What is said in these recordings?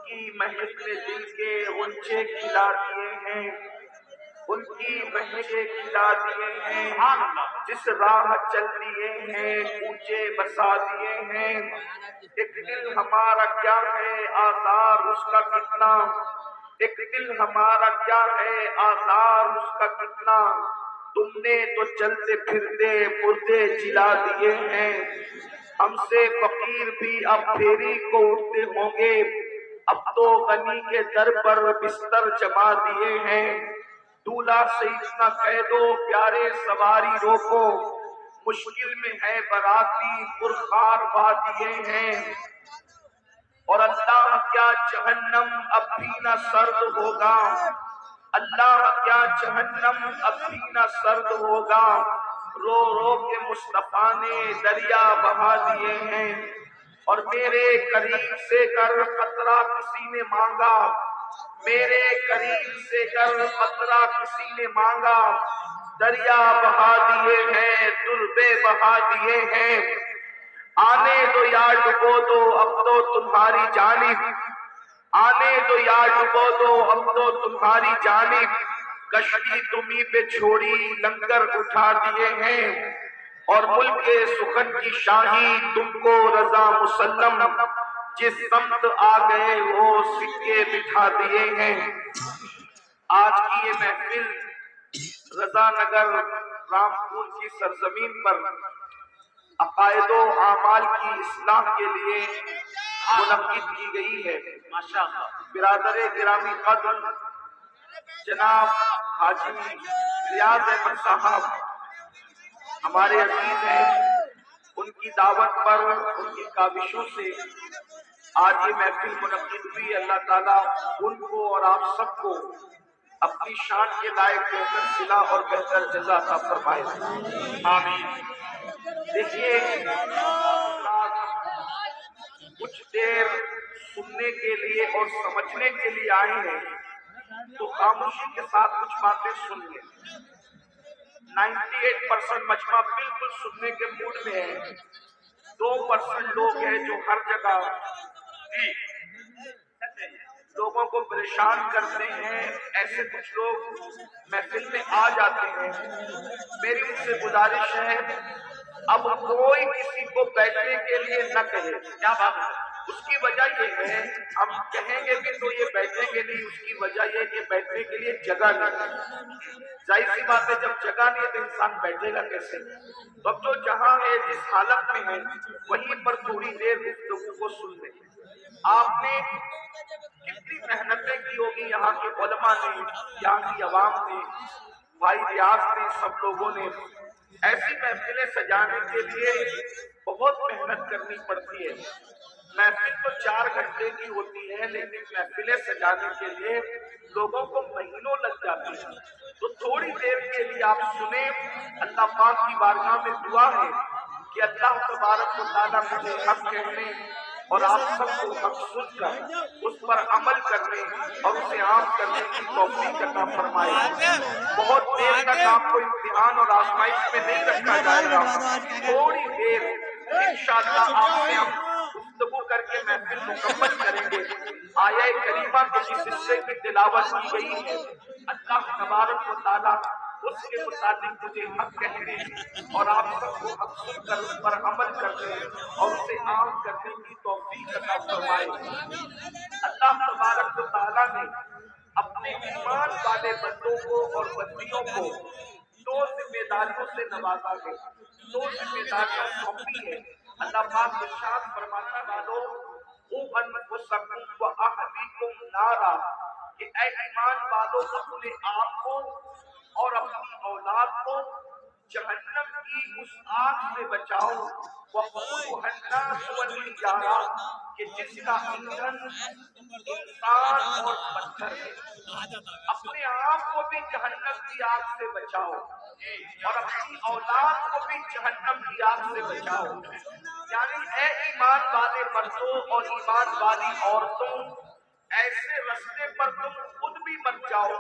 کی مہک نے دل کے غنچے کھلا دیے ہیں، ان کی مہکیں کھلا دیے ہیں، جس راہ چل دیے ہیں کوچے بسا دیے ہیں۔ ایک دل ہمارا کیا ہے آثار اس کا کتنا، ایک دل ہمارا کیا ہے آثار اس کا کتنا، تم نے تو چلتے پھرتے مردے جلا دیے ہیں۔ ہم سے فقیر بھی اب پھیری کو اٹھتے ہوں گے، اب تو غنی کے در پر بستر جما دیے ہیں۔ دولہا سے اتنا کہہ دو پیارے سواری روکو، مشکل میں ہے باراتی پرخار وادیے ہیں۔ اور اللہ کیا جہنم اب بھی نہ سرد ہوگا، اللہ کیا جہنم اب بھی نہ سرد ہوگا، رو رو کے مصطفیٰ نے دریا بہا دیے ہیں۔ اور میرے قریب سے گر قطرہ کسی نے مانگا، میرے قریب سے گر قطرہ کسی نے مانگا، دریا بہا دیے ہیں دربے بہا دیے ہیں۔ آنے دو یا ڈبو دو اب تو تمہاری جانب، آنے دو یا ڈبو دو اب تو تمہاری جانب، کشتی تمہیں پہ چھوڑی لنگر اٹھا دیے ہیں۔ اور ملک سخن کی شاہی تم کو رضا مسلم، جس سمت آ گئے وہ سکے بٹھا دیے ہیں۔ آج کی یہ محفل رضا نگر رامپور کی سرزمین پر عقائد و اعمال کی اصلاح کے لیے منعقد کی گئی ہے۔ برادر گرامی قدر جناب حاجی ریاض احمد صاحب ہمارے عزیز ہیں، ان کی دعوت پر ان کی کاوشوں سے آج یہ محفل منعقد ہوئی۔ اللہ تعالیٰ ان کو اور آپ سب کو اپنی شان کے لائق بہتر صلہ اور بہتر جزا عطا فرمائے، آمین۔ دیکھیے کچھ دیر سننے کے لیے اور سمجھنے کے لیے آئے ہیں تو خاموشی کے ساتھ کچھ باتیں سن لیں۔ 98% مجمع بالکل سننے کے موڈ میں ہے، 2% لوگ ہیں جو ہر جگہ لوگوں کو پریشان کرتے ہیں۔ ایسے کچھ لوگ محفل میں آ جاتے ہیں، میری ان سے گزارش ہے اب کوئی کسی کو بیٹھنے کے لیے نہ کہے۔ کیا بات ہے؟ اس کی وجہ یہ ہے ہم کہیں گے بھی تو یہ بیٹھیں گے نہیں، اس کی وجہ یہ کہ بیٹھنے کے لیے جگہ نہیں۔ ظاہر سی بات ہے جب جگہ نہیں ہے تو انسان بیٹھے گا کیسے؟ تو اب جو جہاں ہے جس حالت میں ہے وہیں پر تھوڑی دیر گفتگو کو سن لیں۔ آپ نے کتنی محنتیں کی ہوگی یہاں کے علماء نے، یہاں کی عوام نے، بھائی ریاض نے، سب لوگوں نے ایسی محفلیں سجانے کے لیے بہت محنت کرنی پڑتی ہے۔ محفل تو 4 گھنٹے کی ہوتی ہے لیکن محفلیں سجانے کے لیے لوگوں کو مہینوں لگ جاتے ہیں۔ تو تھوڑی دیر کے لیے آپ سنیں۔ اللہ پاک کی بارگاہ میں دعا ہے کہ اللہ تبارک و تعالیٰ مجھے حق کہنے اور آپ سب کو حق سن کر اس پر عمل کرنے اور اسے عام کرنے کی توفیق عطا فرمائے۔ بہت دیر تک آپ کو امتحان اور آزمائش میں نہیں رکھا جائے گا، تھوڑی دیر انشاءاللہ آپ سے ہم گفتگو کر کے محفل مکمل کریں گے۔ آیہ کریمہ کے جس حصے کی تلاوت کی گئی ہے اللہ تبارک و تعالیٰ اس کے متعلق مجھے حق کہنے اور آپ سب کو حق سن کر اس پر عمل کرنے اور اسے عام کرنے کی توفیق عطا فرمائے۔ اللہ تبارک و تعالیٰ نے اپنے ایمان والے بندوں کو اور بندیوں کو 2 ذمہ داریوں سے نوازا ہے، 2 ذمہ داریاں سونپی ہے۔ اللہ پاک ارشاد فرماتا قُوْ أَنفُسَكُمْ وَأَهْلِيكُمْ نَارًا کہ اے ایمان والو اپنے آپ کو اور اپنی اولاد کو جہنم کی اس آگ سے بچاؤ، وَقُودُهَا النَّاسُ وَالْحِجَارَةُ کہ جس کا ایندھن انسان اور پتھر ہے۔ اپنے آپ کو بھی جہنم کی آگ سے بچاؤ اور اپنی اولاد کو بھی جہنم کی آگ سے بچاؤ۔ یعنی اے ایمان والے مردوں اور ایمان والی عورتوں، ایسے رستے پر تم خود بھی مت جاؤ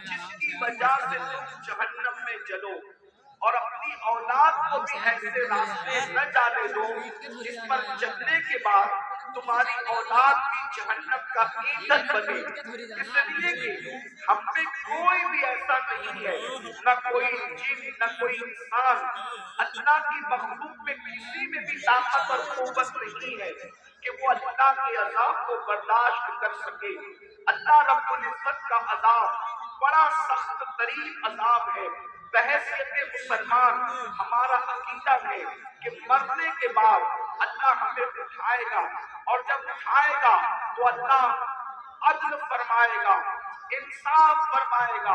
جس کی وجہ سے تم جہنم میں جلو، اور اپنی اولاد کو بھی ایسے راستے نہ جانے دو جس پر چلنے کے بعد تمہاری اولاد بھی جہنم کا ایندھن بنے، اس لیے کہ ہم میں کوئی بھی ایسا نہیں ہے، نہ کوئی جن نہ کوئی انسان، اللہ کی مخلوق میں کسی میں بھی طاقت اور قوت نہیں ہے کہ وہ اللہ کے عذاب کو برداشت کر سکے۔ اللہ رب العزت کا عذاب بڑا سخت ترین عذاب ہے۔ بحیثیت مسلمان ہمارا عقیدہ ہے کہ مرنے کے بعد اللہ ہمیں اٹھائے گا، اور جب اٹھائے گا تو اللہ عدل فرمائے گا، انصاف فرمائے گا،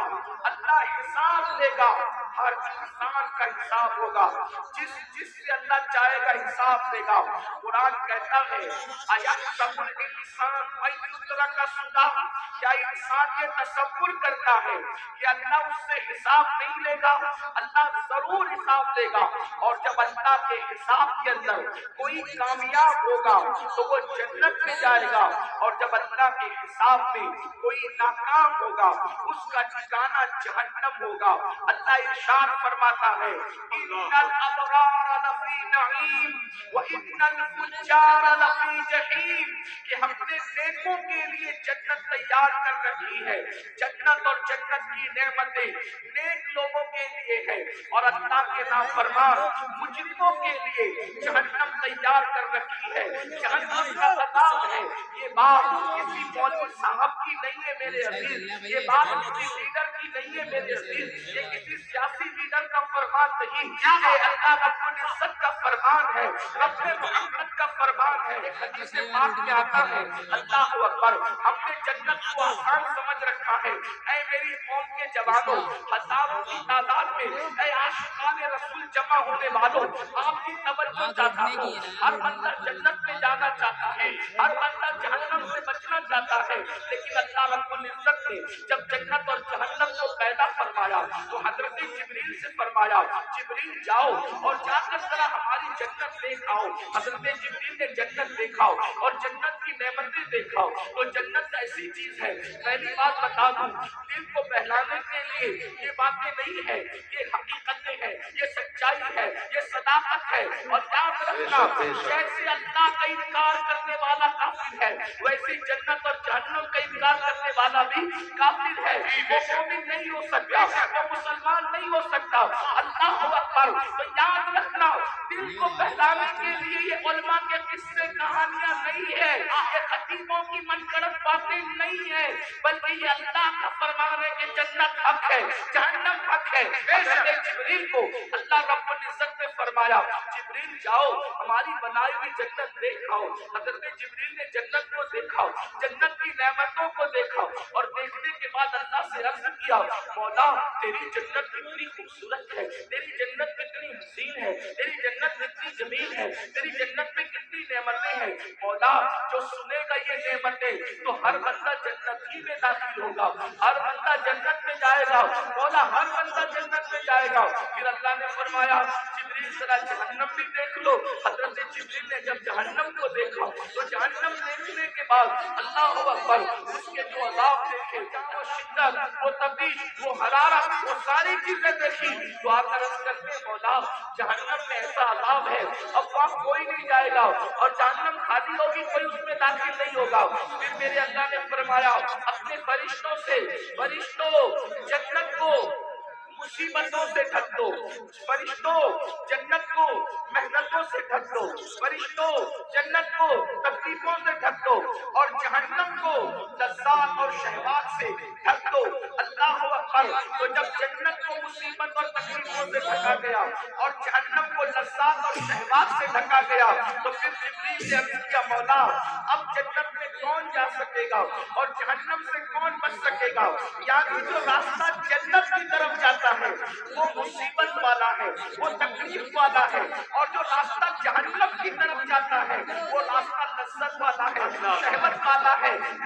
اللہ حساب لے گا، ہر انسان کا حساب ہوگا، جس سے اللہ چاہے گا حساب دے گا۔ قرآن کہتا ہے اَيَحْسَبُ الْإِنسَانُ أَن يُتْرَكَ سُدًى، کیا انسان یہ تصور کرتا ہے کہ اللہ اس سے حساب نہیں لے گا؟ اللہ ضرور حساب لے گا، اور جب اللہ کے حساب کے اندر کوئی کامیاب ہوگا تو وہ جنت میں جائے گا، اور جب اللہ کے حساب میں کوئی ناکام ہوگا اس کا ٹھکانہ جہنم ہوگا۔ اللہ ارشاد فرماتا ہے ان الابرار لفی نعیم وان الفجار لفی جحیم، کہ ہم نے نیکوں کے لیے جنت تیار کر رکھی ہے، جنت اور جنت کی نعمتیں نیک لوگوں کے لیے ہے، اور اللہ کے نافرمان مجرموں کے لیے جہنم تیار کر رکھی ہے، جہنم کا عذاب ہے۔ یہ بات کسی مولوی صاحب کی نہیں ہے میرے عزیز، یہ بات کسی لیڈر کی نہیں ہے میرے عزیز، یہ کسی سیاسی لیڈر کا فرمان نہیں، یہ اللہ رب العزت کا فرمان ہے، رب محمد کا فرمان ہے۔ حدیث پاک میں آتا ہے اللہ اکبر، ہم نے جنت کو آسان سمجھ رکھا ہے۔ اے میری قوم کے جوانوں، ہزاروں کی تعداد میں اے عاشقان رسول جمع ہونے والوں، آپ کی توجہ چاہتا ہوں، ہر بندہ جنت میں جانا چاہتا ہے، ہر بندہ جہنم سے بچنا چاہتا ہے، لیکن اللہ رب العزت نے جب جنت اور جہنم کو پیدا فرمایا تو حضرت جبریل سے فرمایا جبریل جاؤ اور جا کر ذرا ہماری جنت دیکھ آؤ۔ حضرت جبریل نے جنت دیکھا اور جنت کی نعمتیں دیکھا، تو جنت ایسی چیز ہے، پہلی بات بتا دوں، دل کو بہلانے کے لیے یہ باتیں نہیں ہے، یہ حقیقتیں ہیں، یہ سچائی ہے، یہ صداقت ہے، اور یاد رکھنا جیسے اللہ کا انکار کرنے والا کافر ہے ویسے جنت اور جہنم کا انکار کرنے والا بھی کافر ہے، وہ مومن نہیں ہو سکتا، وہ مسلمان نہیں ہو سکتا۔ اللہ اکبر، تو یاد رکھنا دل کو بہلانے کے لیے یہ علماء کے قصے کہانیاں نہیں ہے، یہ خطیبوں کی من گھڑت باتیں نہیں ہے، بلکہ یہ اللہ کا فرمان ہے کہ جنت حق ہے، جہنم حق ہے۔ حضرت جبریل کو اللہ رب العزت نے فرمایا جبریل جاؤ ہماری بنائی ہوئی جنت دیکھ آؤ۔ حضرت جبریل نے جنت کو دیکھا، جنت کی نعمتوں کو دیکھا، اور دیکھنے کے بعد اللہ سے عرض کیا مولا تیری جنت کتنی خوبصورت ہے، تیری جنت کتنی حسین ہے، تیری جنت کتنی جمیل ہے، تیری جنت میں کتنی نعمتیں ہیں۔ مولا جو سنے گا یہ نعمتیں تو ہر بندہ جنت ہی میں داخل ہوگا، ہر بندہ جنت میں جائے گا، مولا ہر بندہ جنت میں جائے گا۔ پھر اللہ نے فرمایا جبریل ذرا جہنم بھی دیکھ لو۔ حضرت جبریل نے جب جہنم کو دیکھا تو جہنم دیکھنے کے بعد اللہ اکبر اس کے جو عذاب دیکھے، وہ شدت، وہ تپش، وہ حرارت، وہ ساری چیزیں دیکھی تو آپ عرض کرتے مولا جہنم میں ایسا عذاب ہے اب وہاں کوئی نہیں جائے گا، اور جہنم خالی ہوگی کوئی اس میں داخل نہیں ہوگا۔ پھر میرے اللہ نے فرمایا اپنے فرشتوں سے فرشتوں جنت کو مصیبتوں سے ڈھک دو، فرشتوں جنت کو محنتوں سے ڈھک دو، فرشتوں جنت کو تکلیفوں سے ڈھک دو، اور جہنم کو لذات اور شہوات سے ڈھک دو۔ اللہ اکبر، تو جب جنت کو مصیبت اور تکلیفوں سے ڈھکا گیا اور جہنم کو لذات اور شہوات سے ڈھکا گیا تو پھر جبریل نے عرض کیا مولا اب جنت میں کون جا سکے گا اور جہنم سے کون بچ سکے گا؟ یعنی جو راستہ جنت کی طرف جاتا ہے وہ مصیبت والا ہے، وہ تکلیف والا ہے، اور جو راستہ جہنم کی طرف جاتا ہے وہ راستہ لذت والا ہے، شہوت والا ہے،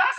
10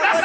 10